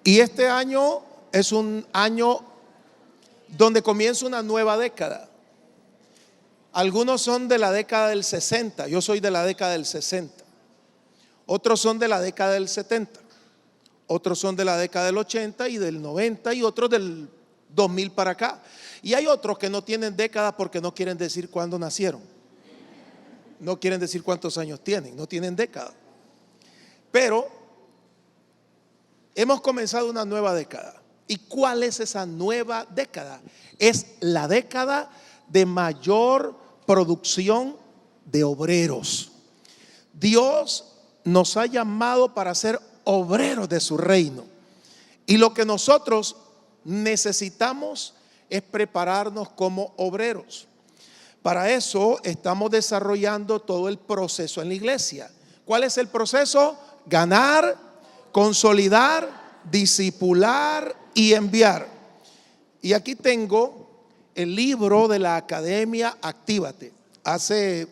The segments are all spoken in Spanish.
Y este año es un año donde comienza una nueva década. Algunos son de la década del 60, yo soy de la década del 60. Otros son de la década del 70. Otros son de la década del 80 y del 90 y otros del 2000 para acá. Y hay otros que no tienen década porque no quieren decir cuándo nacieron. No quieren decir cuántos años tienen, no tienen década. Pero hemos comenzado una nueva década. ¿Y cuál es esa nueva década? Es la década de mayor producción de obreros. Dios nos ha llamado para ser obreros de su reino. Y lo que nosotros necesitamos es prepararnos como obreros. Para eso estamos desarrollando todo el proceso en la iglesia. ¿Cuál es el proceso? Ganar, consolidar, discipular y enviar. Y aquí tengo el libro de la Academia Actívate. Hace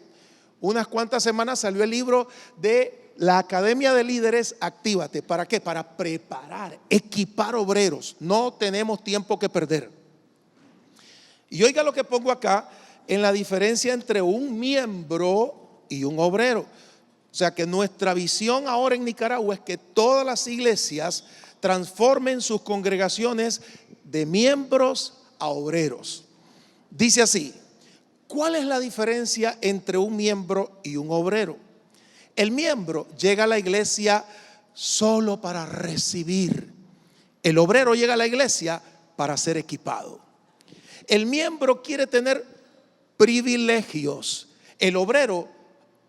unas cuantas semanas salió el libro de la Academia de Líderes Actívate. ¿Para qué? Para preparar, equipar obreros. No tenemos tiempo que perder. Y oiga lo que pongo acá en la diferencia entre un miembro y un obrero. O sea que nuestra visión ahora en Nicaragua es que todas las iglesias transformen sus congregaciones de miembros a obreros. Dice así: ¿cuál es la diferencia entre un miembro y un obrero? El miembro llega a la iglesia solo para recibir. El obrero llega a la iglesia para ser equipado. El miembro quiere tener privilegios. El obrero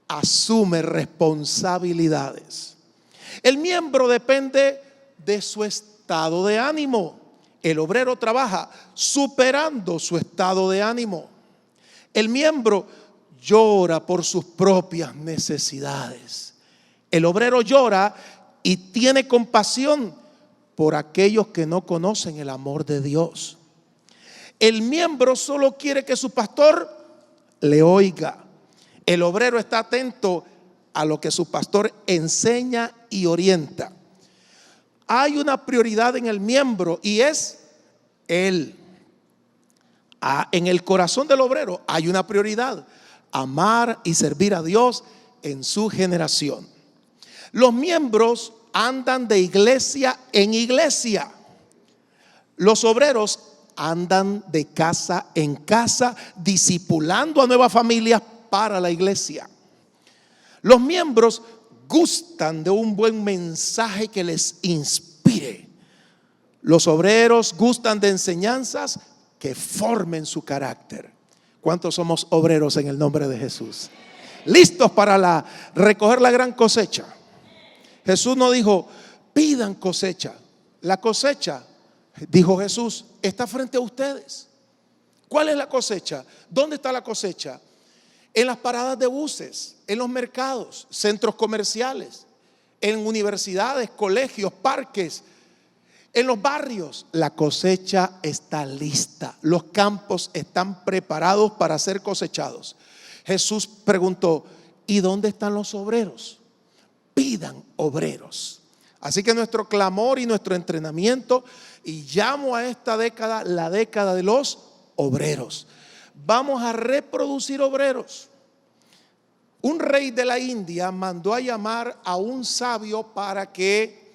asume responsabilidades. El miembro depende de su estado de ánimo. El obrero trabaja superando su estado de ánimo. El miembro llora por sus propias necesidades. El obrero llora y tiene compasión por aquellos que no conocen el amor de Dios. El miembro solo quiere que su pastor le oiga. El obrero está atento a lo que su pastor enseña y orienta. Hay una prioridad en el miembro y es él. En el corazón del obrero hay una prioridad: amar y servir a Dios en su generación. Los miembros andan de iglesia en iglesia. Los obreros andan de casa en casa, discipulando a nuevas familias para la iglesia. Los miembros gustan de un buen mensaje que les inspire. Los obreros gustan de enseñanzas que formen su carácter. ¿Cuántos somos obreros en el nombre de Jesús? Listos para recoger la gran cosecha. Jesús no dijo: pidan cosecha. La cosecha, dijo Jesús, está frente a ustedes. ¿Cuál es la cosecha? ¿Dónde está la cosecha? En las paradas de buses, en los mercados, centros comerciales, en universidades, colegios, parques, en los barrios. La cosecha está lista. Los campos están preparados para ser cosechados. Jesús preguntó: ¿y dónde están los obreros? Pidan obreros. Así que nuestro clamor y nuestro entrenamiento, y llamo a esta década la década de los obreros. Vamos a reproducir obreros. Un rey de la India mandó a llamar a un sabio para que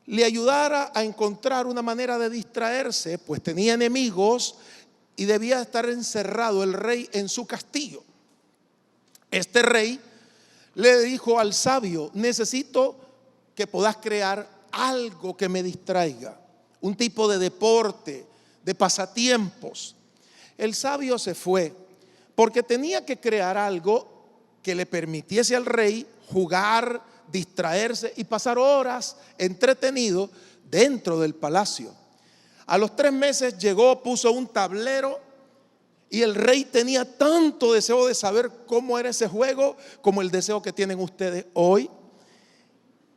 le ayudara a encontrar una manera de distraerse, pues tenía enemigos y debía estar encerrado el rey en su castillo. Este rey le dijo al sabio: necesito que puedas crear algo que me distraiga, un tipo de deporte, de pasatiempos. El sabio se fue porque tenía que crear algo que le permitiese al rey jugar, distraerse y pasar horas entretenido dentro del palacio. A los 3 meses llegó, puso un tablero, y el rey tenía tanto deseo de saber cómo era ese juego como el deseo que tienen ustedes hoy.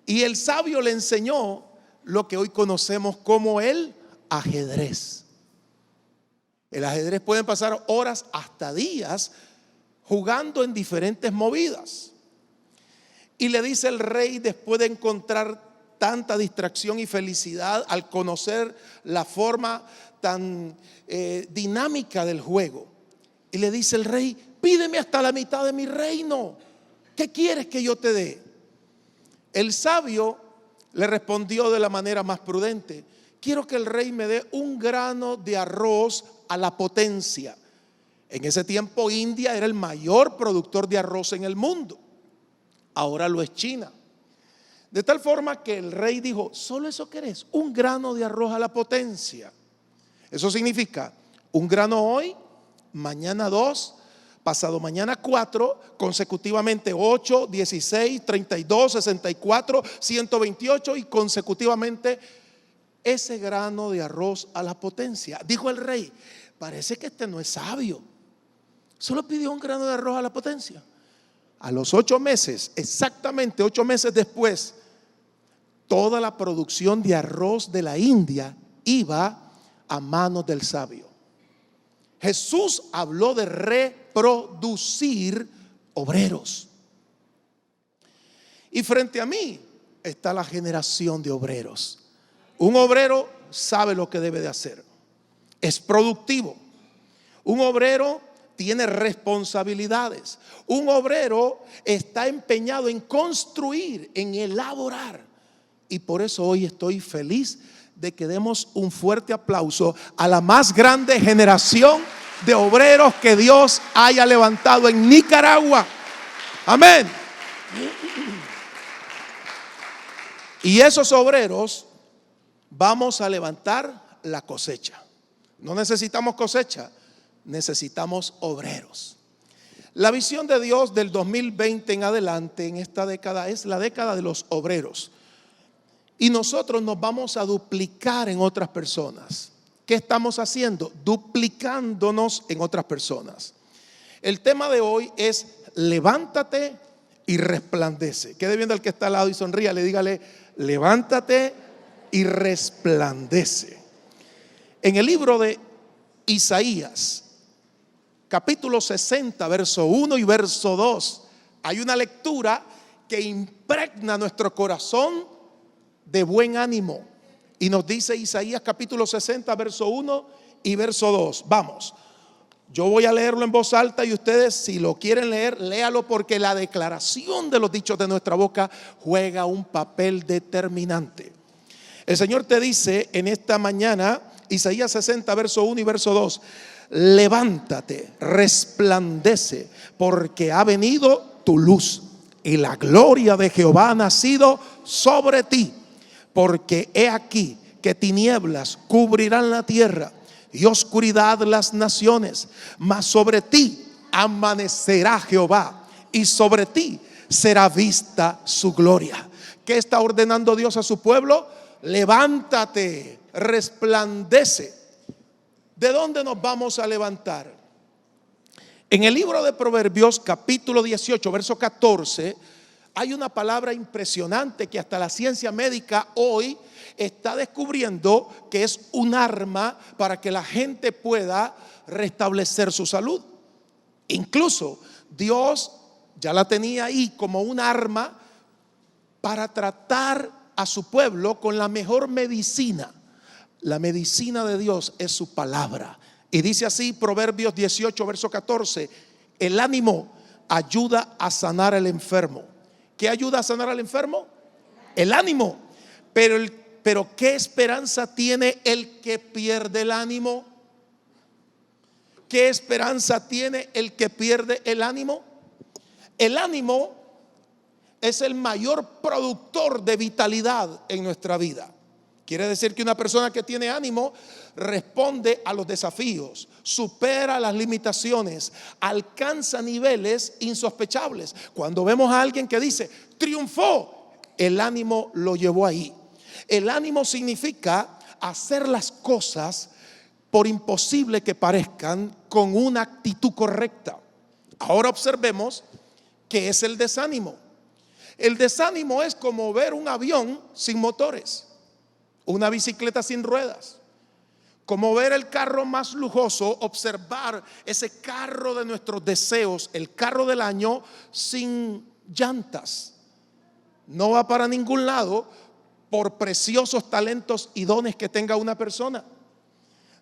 Y el sabio le enseñó lo que hoy conocemos como el ajedrez. El ajedrez pueden pasar horas hasta días jugando en diferentes movidas. Y le dice el rey, después de encontrar tanta distracción y felicidad al conocer la forma tan dinámica del juego. Y le dice el rey: pídeme hasta la mitad de mi reino. ¿Qué quieres que yo te dé? El sabio le respondió de la manera más prudente: quiero que el rey me dé un grano de arroz a la potencia. En ese tiempo India era el mayor productor de arroz en el mundo. Ahora lo es China. De tal forma que el rey dijo: ¿solo eso querés? Un grano de arroz a la potencia. Eso significa un grano hoy, mañana 2, pasado mañana 4, consecutivamente 8, 16, 32, 64, 128 y consecutivamente ese grano de arroz a la potencia. Dijo el rey: parece que este no es sabio. Solo pidió un grano de arroz a la potencia. A los 8 meses, exactamente 8 meses después, toda la producción de arroz de la India iba a manos del sabio. Jesús habló de reproducir obreros. Y frente a mí está la generación de obreros. Un obrero sabe lo que debe de hacer. Es productivo. Un obrero tiene responsabilidades. Un obrero está empeñado en construir, en elaborar. Y por eso hoy estoy feliz de que demos un fuerte aplauso a la más grande generación de obreros que Dios haya levantado en Nicaragua. Amén. Y esos obreros vamos a levantar la cosecha. No necesitamos cosecha, necesitamos obreros. La visión de Dios del 2020 en adelante, en esta década, es la década de los obreros. Y nosotros nos vamos a duplicar en otras personas. ¿Qué estamos haciendo? Duplicándonos en otras personas. El tema de hoy es: levántate y resplandece. Quede viendo al que está al lado y sonríale, dígale: levántate y resplandece. En el libro de Isaías, capítulo 60, verso 1 y verso 2, hay una lectura que impregna nuestro corazón de buen ánimo. Y nos dice Isaías capítulo 60, verso 1 y verso 2. Vamos, yo voy a leerlo en voz alta y ustedes, si lo quieren leer, léalo, porque la declaración de los dichos de nuestra boca juega un papel determinante. El Señor te dice en esta mañana, Isaías 60, verso 1 y verso 2: levántate, resplandece, porque ha venido tu luz y la gloria de Jehová ha nacido sobre ti. Porque he aquí que tinieblas cubrirán la tierra y oscuridad las naciones, mas sobre ti amanecerá Jehová y sobre ti será vista su gloria. ¿Qué está ordenando Dios a su pueblo? Levántate, resplandece. ¿De dónde nos vamos a levantar? En el libro de Proverbios capítulo 18, verso 14, hay una palabra impresionante que hasta la ciencia médica hoy está descubriendo que es un arma para que la gente pueda restablecer su salud. Incluso Dios ya la tenía ahí como un arma para tratar a su pueblo con la mejor medicina. La medicina de Dios es su palabra. Y dice así Proverbios 18, verso 14: el ánimo ayuda a sanar al enfermo. ¿Qué ayuda a sanar al enfermo? El ánimo. Pero ¿qué esperanza tiene el que pierde el ánimo? ¿Qué esperanza tiene el que pierde el ánimo? El ánimo es el mayor productor de vitalidad en nuestra vida. Quiere decir que una persona que tiene ánimo responde a los desafíos, supera las limitaciones, alcanza niveles insospechables. Cuando vemos a alguien que dice triunfó, el ánimo lo llevó ahí. El ánimo significa hacer las cosas, por imposible que parezcan, con una actitud correcta. Ahora observemos qué es el desánimo. El desánimo es como ver un avión sin motores, una bicicleta sin ruedas, como ver el carro más lujoso, observar ese carro de nuestros deseos, el carro del año, sin llantas. No va para ningún lado por preciosos talentos y dones que tenga una persona.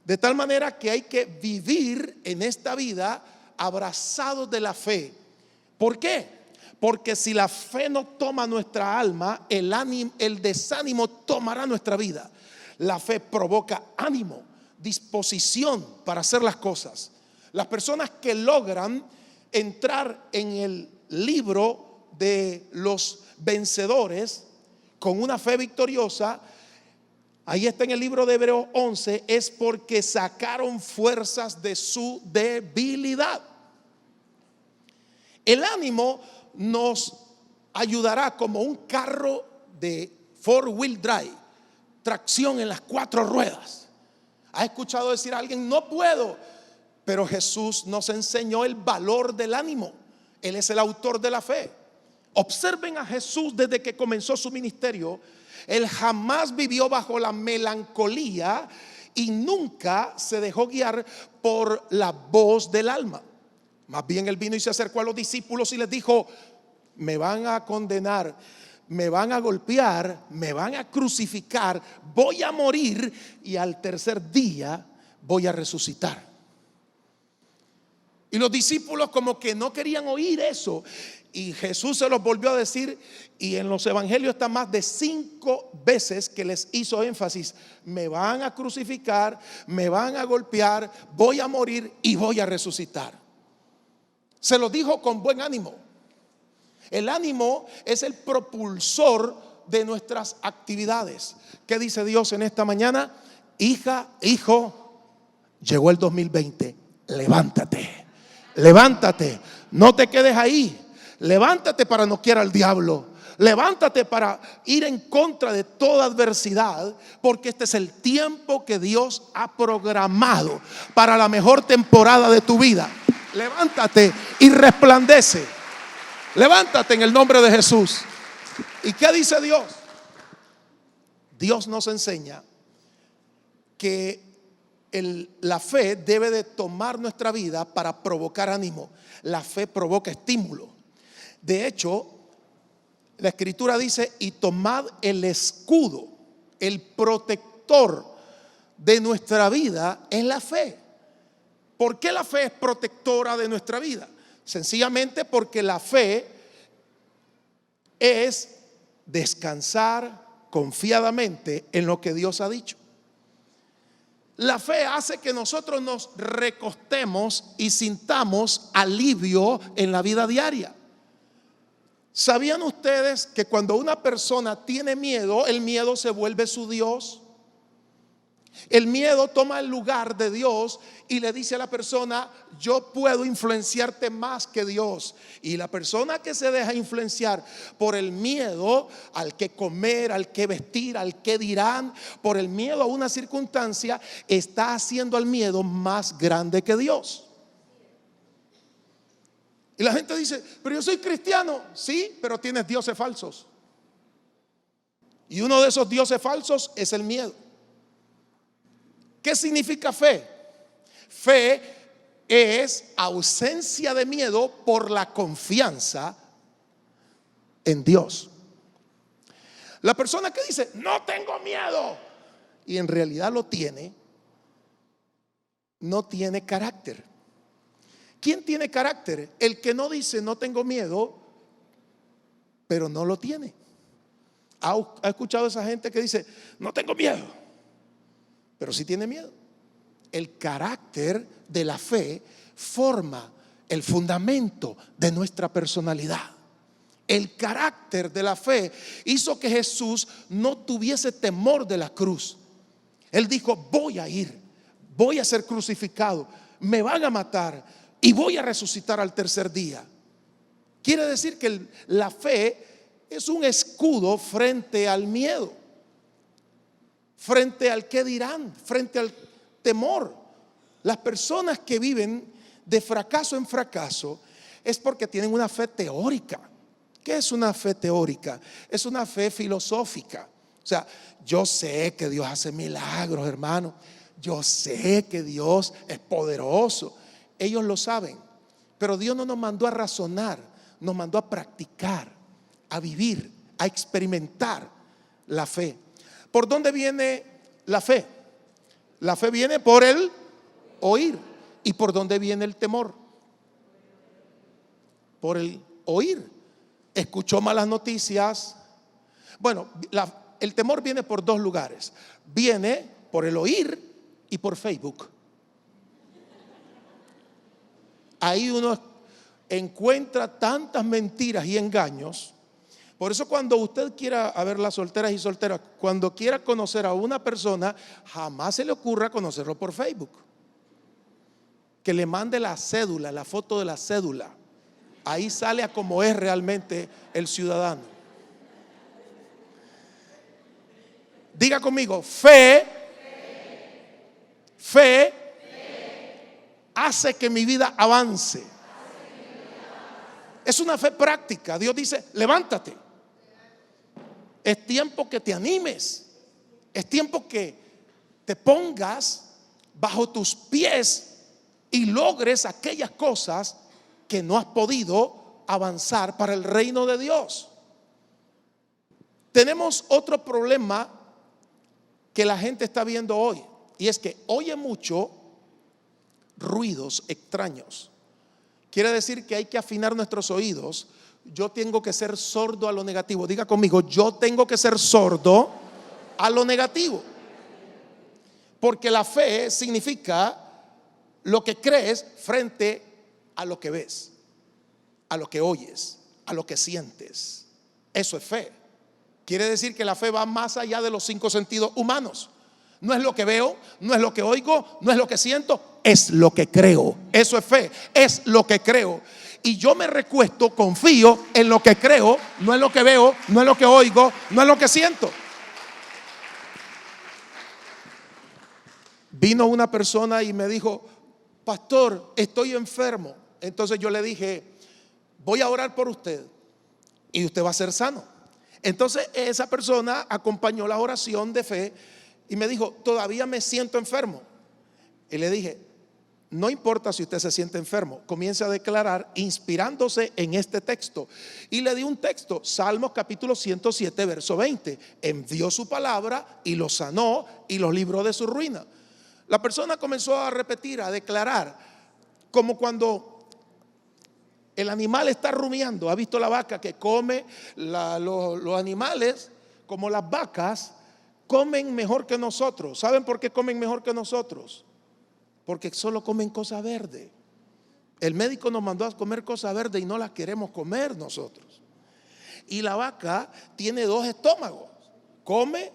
De tal manera que hay que vivir en esta vida abrazados de la fe. ¿Por qué? Porque si la fe no toma nuestra alma, el desánimo tomará nuestra vida. La fe provoca ánimo, disposición para hacer las cosas. Las personas que logran entrar en el libro de los vencedores con una fe victoriosa, ahí está en el libro de Hebreos 11, es porque sacaron fuerzas de su debilidad. El ánimo nos ayudará como un carro de 4-wheel drive, tracción en las 4 ruedas. ¿Ha escuchado decir a alguien: no puedo? Pero Jesús nos enseñó el valor del ánimo. Él es el autor de la fe. Observen a Jesús desde que comenzó su ministerio. Él jamás vivió bajo la melancolía y nunca se dejó guiar por la voz del alma. Más bien él vino y se acercó a los discípulos y les dijo: me van a condenar, me van a golpear, me van a crucificar, voy a morir y al tercer día voy a resucitar. Y los discípulos como que no querían oír eso. Y Jesús se los volvió a decir, y en los evangelios está más de 5 veces que les hizo énfasis: me van a crucificar, me van a golpear, voy a morir y voy a resucitar. Se lo dijo con buen ánimo. El ánimo es el propulsor de nuestras actividades. ¿Qué dice Dios en esta mañana? Hija, hijo, llegó el 2020, levántate, levántate, no te quedes ahí. Levántate para noquear al diablo. Levántate para ir en contra de toda adversidad, porque este es el tiempo que Dios ha programado para la mejor temporada de tu vida. Levántate y resplandece. Levántate en el nombre de Jesús. ¿Y qué dice Dios? Dios nos enseña que la fe debe de tomar nuestra vida para provocar ánimo. La fe provoca estímulo. De hecho, la escritura dice: y tomad el escudo, el protector de nuestra vida es la fe. ¿Por qué la fe es protectora de nuestra vida? Sencillamente porque la fe es descansar confiadamente en lo que Dios ha dicho. La fe hace que nosotros nos recostemos y sintamos alivio en la vida diaria. ¿Sabían ustedes que cuando una persona tiene miedo, el miedo se vuelve su Dios? El miedo toma el lugar de Dios y le dice a la persona: yo puedo influenciarte más que Dios. Y la persona que se deja influenciar por el miedo al que comer, al que vestir, al que dirán, por el miedo a una circunstancia, está haciendo al miedo más grande que Dios. Y la gente dice: pero yo soy cristiano. Sí, pero tienes dioses falsos. Y uno de esos dioses falsos es el miedo. ¿Qué significa fe? Fe es ausencia de miedo por la confianza en Dios. La persona que dice: no tengo miedo, y en realidad lo tiene, no tiene carácter. ¿Quién tiene carácter? El que no dice no tengo miedo, pero no lo tiene. ¿Ha escuchado a esa gente que dice no tengo miedo, pero sí tiene miedo? El carácter de la fe forma el fundamento de nuestra personalidad. El carácter de la fe hizo que Jesús no tuviese temor de la cruz. Él dijo: voy a ir, voy a ser crucificado, me van a matar y voy a resucitar al tercer día. Quiere decir que la fe es un escudo frente al miedo, frente al qué dirán, frente al temor. Las personas que viven de fracaso en fracaso es porque tienen una fe teórica. ¿Qué es una fe teórica? Es una fe filosófica. O sea, yo sé que Dios hace milagros, hermano. Yo sé que Dios es poderoso. Ellos lo saben, pero Dios no nos mandó a razonar, nos mandó a practicar, a vivir, a experimentar, La fe. ¿Por dónde viene la fe? La fe viene por el oír. ¿Y por dónde viene el temor? Por el oír. Escuchó malas noticias. Bueno, el temor viene por dos lugares. Viene por el oír y por Facebook. Ahí uno encuentra tantas mentiras y engaños. Por eso cuando usted quiera, a ver, las solteras y solteras, cuando quiera conocer a una persona, jamás se le ocurra conocerlo por Facebook. Que le mande la cédula, la foto de la cédula. Ahí sale a cómo es realmente el ciudadano. Diga conmigo, fe hace que mi vida avance. Es una fe práctica. Dios dice, levántate. Es tiempo que te animes. Es tiempo que te pongas bajo tus pies y logres aquellas cosas que no has podido avanzar para el reino de Dios. Tenemos otro problema que la gente está viendo hoy, y es que oye mucho ruidos extraños. Quiere decir que hay que afinar nuestros oídos. Yo tengo que ser sordo a lo negativo. Diga conmigo, yo tengo que ser sordo a lo negativo. Porque la fe significa lo que crees frente a lo que ves, a lo que oyes, a lo que sientes. Eso es fe. Quiere decir que la fe va más allá de los 5 sentidos humanos. No es lo que veo, no es lo que oigo, no es lo que siento, es lo que creo. Eso es fe, es lo que creo. Y yo me recuesto, confío en lo que creo, no en lo que veo, no en lo que oigo, no en lo que siento. Vino una persona y me dijo, pastor, estoy enfermo. Entonces yo le dije, voy a orar por usted y usted va a ser sano. Entonces esa persona acompañó la oración de fe y me dijo, todavía me siento enfermo. Y le dije, no importa si usted se siente enfermo, comience a declarar inspirándose en este texto. Y le di un texto, Salmos capítulo 107, verso 20. Envió su palabra y lo sanó y los libró de su ruina. La persona comenzó a repetir, a declarar, como cuando el animal está rumiando. ¿Ha visto la vaca que come? Los animales, como las vacas, comen mejor que nosotros. ¿Saben por qué comen mejor que nosotros? Porque solo comen cosa verde. El médico nos mandó a comer cosa verde y no la queremos comer nosotros. Y la vaca tiene 2 estómagos. Come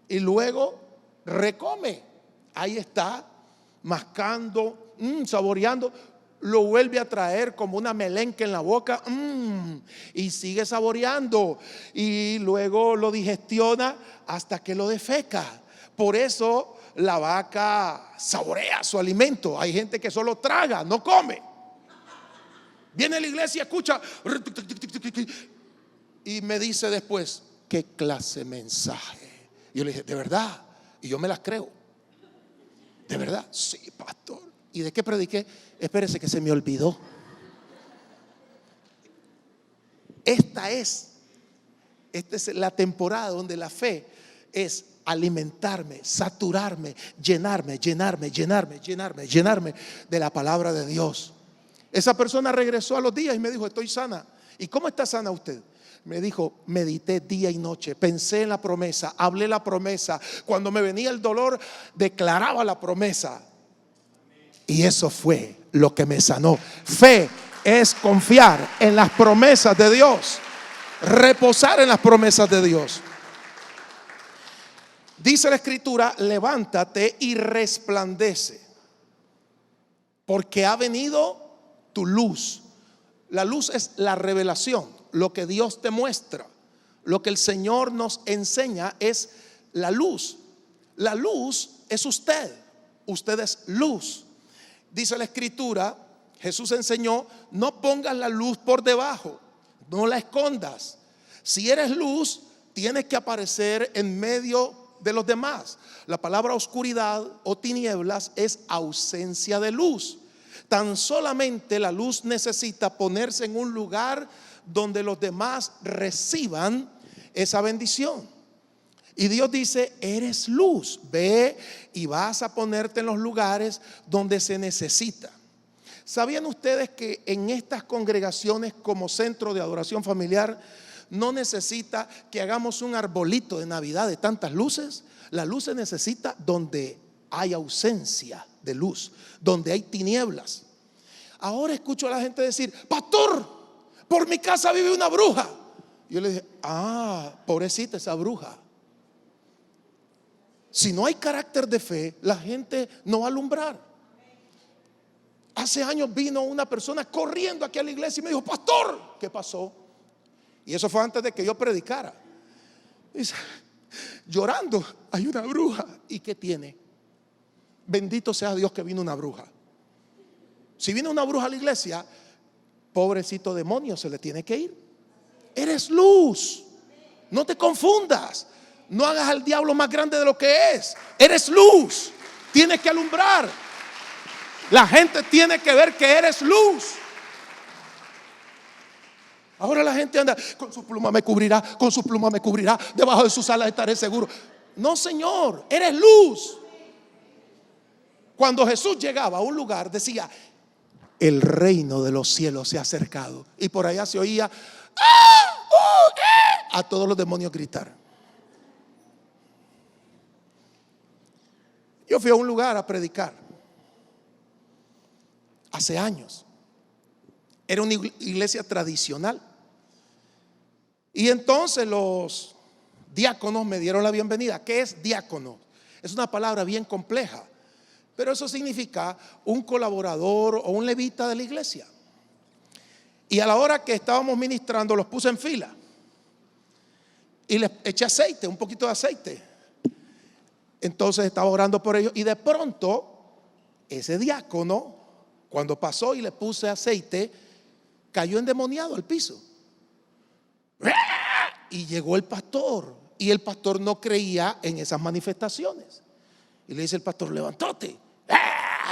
y luego recome. Ahí está, mascando, saboreando. Lo vuelve a traer como una melenca en la boca, y sigue saboreando, y luego lo digestiona hasta que lo defeca. Por eso la vaca saborea su alimento. Hay gente que solo traga, no come. Viene a la iglesia, escucha y me dice después, ¿qué clase de mensaje? Y yo le dije, ¿de verdad? Y yo me las creo. ¿De verdad? Sí, pastor. ¿Y de qué prediqué? Espérese que se me olvidó. Esta es la temporada donde la fe es alimentarme, saturarme, llenarme de la palabra de Dios. Esa persona regresó a los días y me dijo, estoy sana. ¿Y cómo está sana usted? Me dijo, medité día y noche, pensé en la promesa, hablé la promesa. Cuando me venía el dolor, declaraba la promesa. Y eso fue lo que me sanó. Fe es confiar en las promesas de Dios, reposar en las promesas de Dios. Dice la escritura, levántate y resplandece, porque ha venido tu luz. La luz es la revelación, lo que Dios te muestra. Lo que el Señor nos enseña es la luz. La luz es usted. Usted es luz. Dice la escritura, Jesús enseñó, no pongas la luz por debajo, no la escondas. Si eres luz, tienes que aparecer en medio de los demás. La palabra oscuridad o tinieblas es ausencia de luz. Tan solamente la luz necesita ponerse en un lugar donde los demás reciban esa bendición. Y Dios dice, eres luz, ve y vas a ponerte en los lugares donde se necesita. ¿Sabían ustedes que en estas congregaciones como centro de adoración familiar no necesita que hagamos un arbolito de Navidad de tantas luces? La luz se necesita donde hay ausencia de luz, donde hay tinieblas. Ahora escucho a la gente decir, pastor, por mi casa vive una bruja. Yo le dije, pobrecita esa bruja. Si no hay carácter de fe, la gente no va a alumbrar. Hace años vino una persona corriendo aquí a la iglesia y me dijo, pastor, ¿qué pasó? Y eso fue antes de que yo predicara. Dice, llorando, hay una bruja. ¿Y qué tiene? Bendito sea Dios que vino una bruja. Si viene una bruja a la iglesia, pobrecito demonio, se le tiene que ir. Eres luz, no te confundas. No hagas al diablo más grande de lo que es. Eres luz, tienes que alumbrar. La gente tiene que ver que eres luz. Ahora la gente anda, con su pluma me cubrirá, con su pluma me cubrirá, debajo de sus alas estaré seguro. No, Señor, eres luz. Cuando Jesús llegaba a un lugar decía, el reino de los cielos se ha acercado. Y por allá se oía a todos los demonios gritar. Yo fui a un lugar a predicar hace años. Era una iglesia tradicional. Y entonces los diáconos me dieron la bienvenida. ¿Qué es diácono? Es una palabra bien compleja, pero eso significa un colaborador o un levita de la iglesia. Y a la hora que estábamos ministrando, los puse en fila y les eché aceite, un poquito de aceite. Entonces estaba orando por ellos y de pronto ese diácono, cuando pasó y le puse aceite, cayó endemoniado al piso. Y llegó el pastor, y el pastor no creía en esas manifestaciones. Y le dice el pastor, levántate.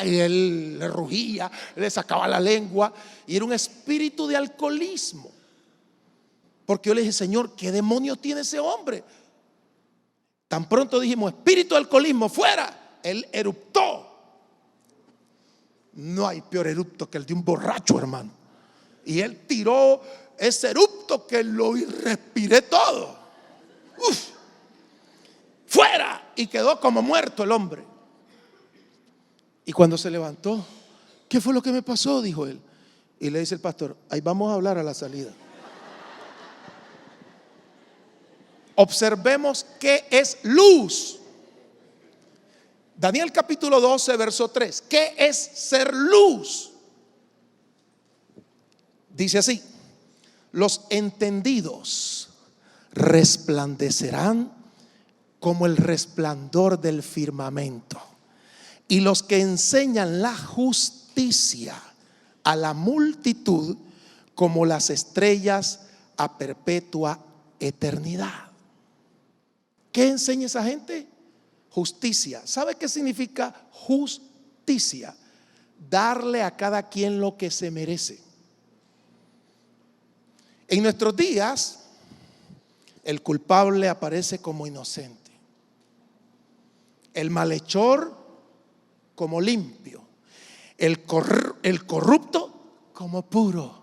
Y él le rugía, le sacaba la lengua, y era un espíritu de alcoholismo. Porque yo le dije, Señor, ¿qué demonio tiene ese hombre? Tan pronto dijimos, espíritu de alcoholismo, fuera. Él eruptó. No hay peor erupto que el de un borracho, hermano. Y él tiró ese erupto que lo respiré todo. Uf, fuera. Y quedó como muerto el hombre. Y cuando se levantó, ¿qué fue lo que me pasó? Dijo él. Y le dice el pastor, ahí vamos a hablar a la salida. Observemos qué es luz. Daniel capítulo 12, verso 3. ¿Qué es ser luz? Dice así: los entendidos resplandecerán como el resplandor del firmamento, y los que enseñan la justicia a la multitud como las estrellas a perpetua eternidad. ¿Qué enseña esa gente? Justicia. ¿Sabe qué significa justicia? Darle a cada quien lo que se merece. En nuestros días, el culpable aparece como inocente, el malhechor como limpio, el corrupto como puro,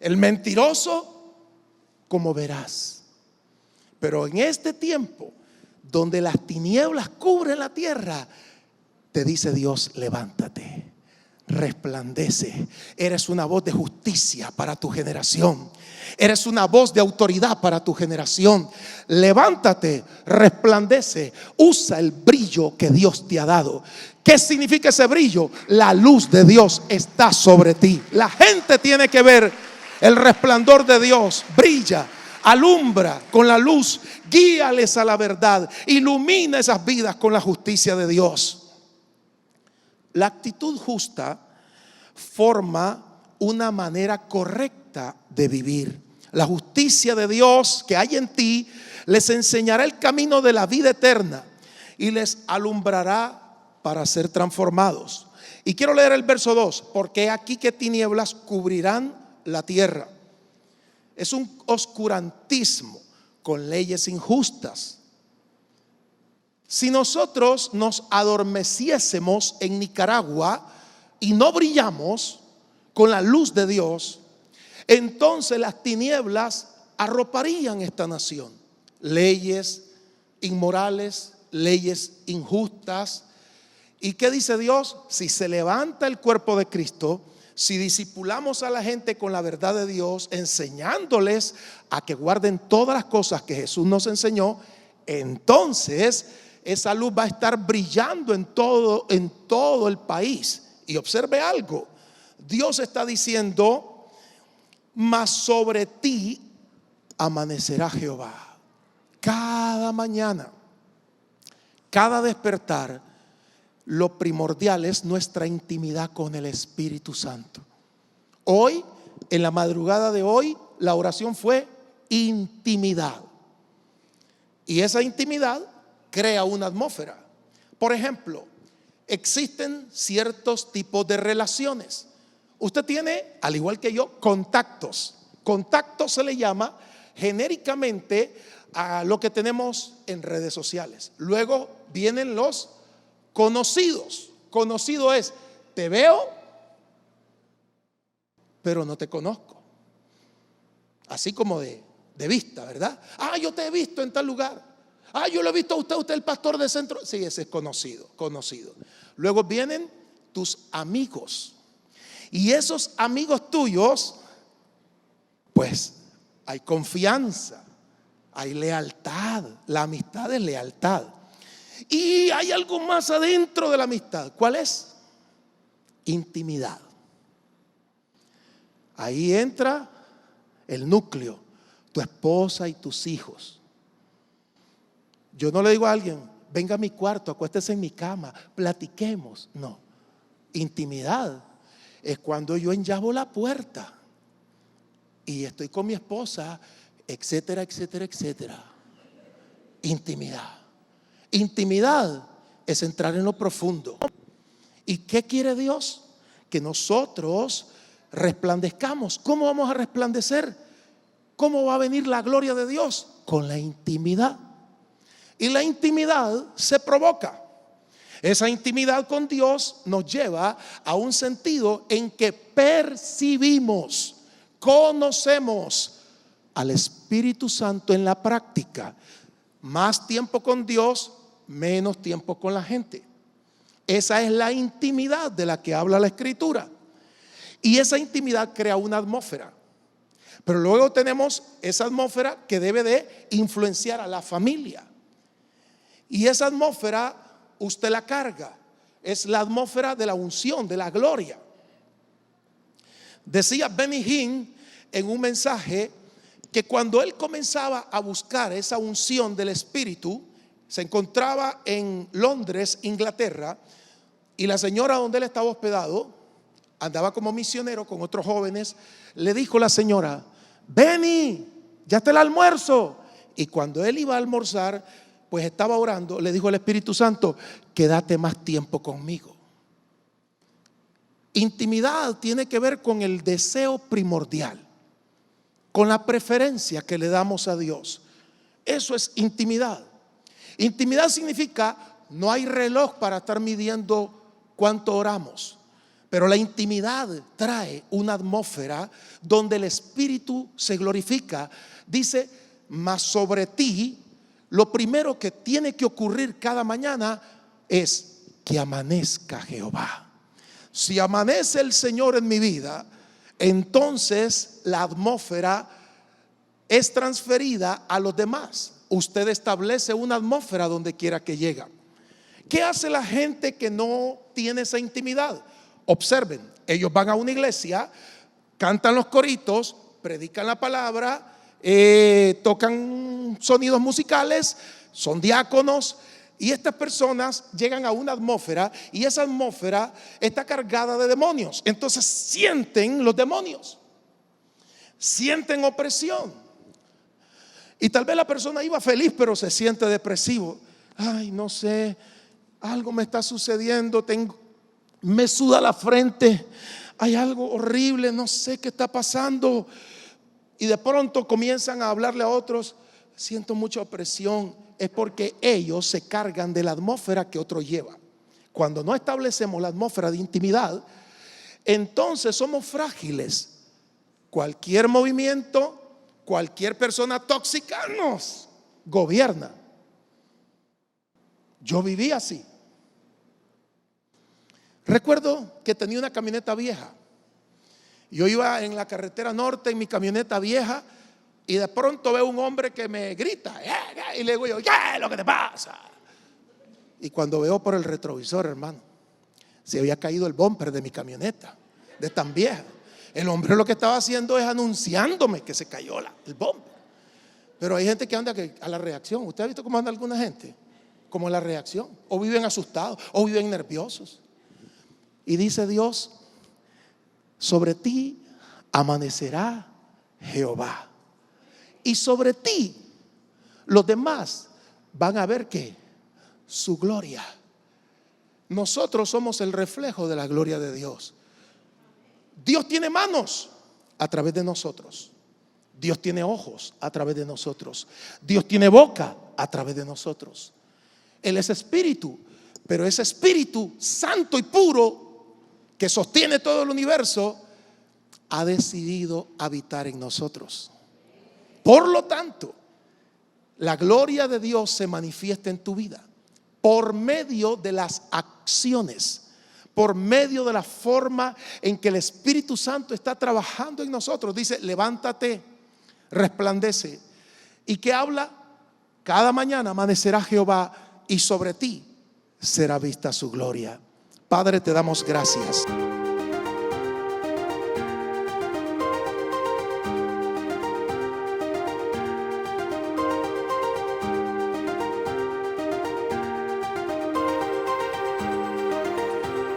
el mentiroso como veraz. Pero en este tiempo, donde las tinieblas cubren la tierra, te dice Dios, levántate, resplandece. Eres una voz de justicia para tu generación. Eres una voz de autoridad para tu generación. Levántate, resplandece, usa el brillo que Dios te ha dado. ¿Qué significa ese brillo? La luz de Dios está sobre ti. La gente tiene que ver el resplandor de Dios. Brilla, alumbra con la luz, guíales a la verdad, ilumina esas vidas con la justicia de Dios. La actitud justa forma una manera correcta de vivir. La justicia de Dios que hay en ti les enseñará el camino de la vida eterna y les alumbrará para ser transformados. Y quiero leer el verso 2, porque aquí que tinieblas cubrirán la tierra. Es un oscurantismo, con leyes injustas. Si nosotros nos adormeciésemos en Nicaragua y no brillamos con la luz de Dios, entonces las tinieblas arroparían esta nación. Leyes inmorales, leyes injustas. ¿Y qué dice Dios? Si se levanta el cuerpo de Cristo, si discipulamos a la gente con la verdad de Dios, enseñándoles a que guarden todas las cosas que Jesús nos enseñó, entonces esa luz va a estar brillando en todo el país. Y observe algo, Dios está diciendo: mas sobre ti amanecerá Jehová. Cada mañana, cada despertar, lo primordial es nuestra intimidad con el Espíritu Santo. Hoy, en la madrugada de hoy, la oración fue intimidad. Y esa intimidad crea una atmósfera. Por ejemplo, existen ciertos tipos de relaciones. Usted tiene, al igual que yo, contactos. Contactos se le llama genéricamente a lo que tenemos en redes sociales. Luego vienen los conocidos. Conocido es: te veo, pero no te conozco. Así como de vista, ¿verdad? Ah, yo te he visto en tal lugar. Ah, yo lo he visto a usted, usted es el pastor de centro. Sí, ese es conocido. Luego vienen tus amigos. Y esos amigos tuyos, pues hay confianza, hay lealtad. La amistad es lealtad. Y hay algo más adentro de la amistad. ¿Cuál es? Intimidad. Ahí entra el núcleo, tu esposa y tus hijos. Yo no le digo a alguien: venga a mi cuarto, acuéstese en mi cama, platiquemos. No, intimidad es cuando yo enllavo la puerta y estoy con mi esposa, etcétera, etcétera, etcétera. Intimidad. Intimidad es entrar en lo profundo. ¿Y qué quiere Dios? Que nosotros resplandezcamos. ¿Cómo vamos a resplandecer? ¿Cómo va a venir la gloria de Dios? Con la intimidad. Y la intimidad se provoca. Esa intimidad con Dios nos lleva a un sentido en que percibimos, conocemos al Espíritu Santo en la práctica. Más tiempo con Dios, menos tiempo con la gente. Esa es la intimidad de la que habla la Escritura. Y esa intimidad crea una atmósfera. Pero luego tenemos esa atmósfera que debe de influenciar a la familia. Y esa atmósfera usted la carga. Es la atmósfera de la unción, de la gloria. Decía Benny Hinn en un mensaje que cuando él comenzaba a buscar esa unción del Espíritu, se encontraba en Londres, Inglaterra, y la señora donde él estaba hospedado andaba como misionero con otros jóvenes. Le dijo la señora: Benny, ya está el almuerzo. Y cuando él iba a almorzar, pues estaba orando, le dijo el Espíritu Santo: quédate más tiempo conmigo. Intimidad tiene que ver con el deseo primordial, con la preferencia que le damos a Dios. Eso es intimidad. Intimidad significa: no hay reloj para estar midiendo cuánto oramos, pero la intimidad trae una atmósfera donde el Espíritu se glorifica. Dice: mas sobre ti, lo primero que tiene que ocurrir cada mañana es que amanezca Jehová. Si amanece el Señor en mi vida, entonces la atmósfera es transferida a los demás. Usted establece una atmósfera donde quiera que llega. ¿Qué hace la gente que no tiene esa intimidad? Observen, ellos van a una iglesia, cantan los coritos, predican la palabra, tocan sonidos musicales, son diáconos, y estas personas llegan a una atmósfera, y esa atmósfera está cargada de demonios. Entonces sienten los demonios, sienten opresión. Y tal vez la persona iba feliz, pero se siente depresivo. Ay, no sé, algo me está sucediendo, me suda la frente, hay algo horrible, no sé qué está pasando. Y de pronto comienzan a hablarle a otros: siento mucha opresión, es porque ellos se cargan de la atmósfera que otro lleva. Cuando no establecemos la atmósfera de intimidad, entonces somos frágiles. Cualquier movimiento, cualquier persona tóxica nos gobierna. Yo viví así. Recuerdo que tenía una camioneta vieja. Yo iba en la carretera norte en mi camioneta vieja y de pronto veo un hombre que me grita y le digo yo, ¿qué es lo que te pasa? Y cuando veo por el retrovisor, hermano, se había caído el bumper de mi camioneta, de tan vieja. El hombre lo que estaba haciendo es anunciándome que se cayó el bumper. Pero hay gente que anda a la reacción. ¿Usted ha visto cómo anda alguna gente? Como la reacción. O viven asustados, o viven nerviosos. Y dice Dios, sobre ti amanecerá Jehová. Y sobre ti los demás van a ver que su gloria. Nosotros somos el reflejo de la gloria de Dios. Dios tiene manos a través de nosotros. Dios tiene ojos a través de nosotros. Dios tiene boca a través de nosotros. Él es espíritu, pero ese espíritu santo y puro que sostiene todo el universo ha decidido habitar en nosotros. Por lo tanto, la gloria de Dios se manifiesta en tu vida por medio de las acciones, por medio de la forma en que el Espíritu Santo está trabajando en nosotros. Dice, levántate, resplandece. ¿Y qué habla? Cada mañana amanecerá Jehová y sobre ti será vista su gloria. Padre, te damos gracias.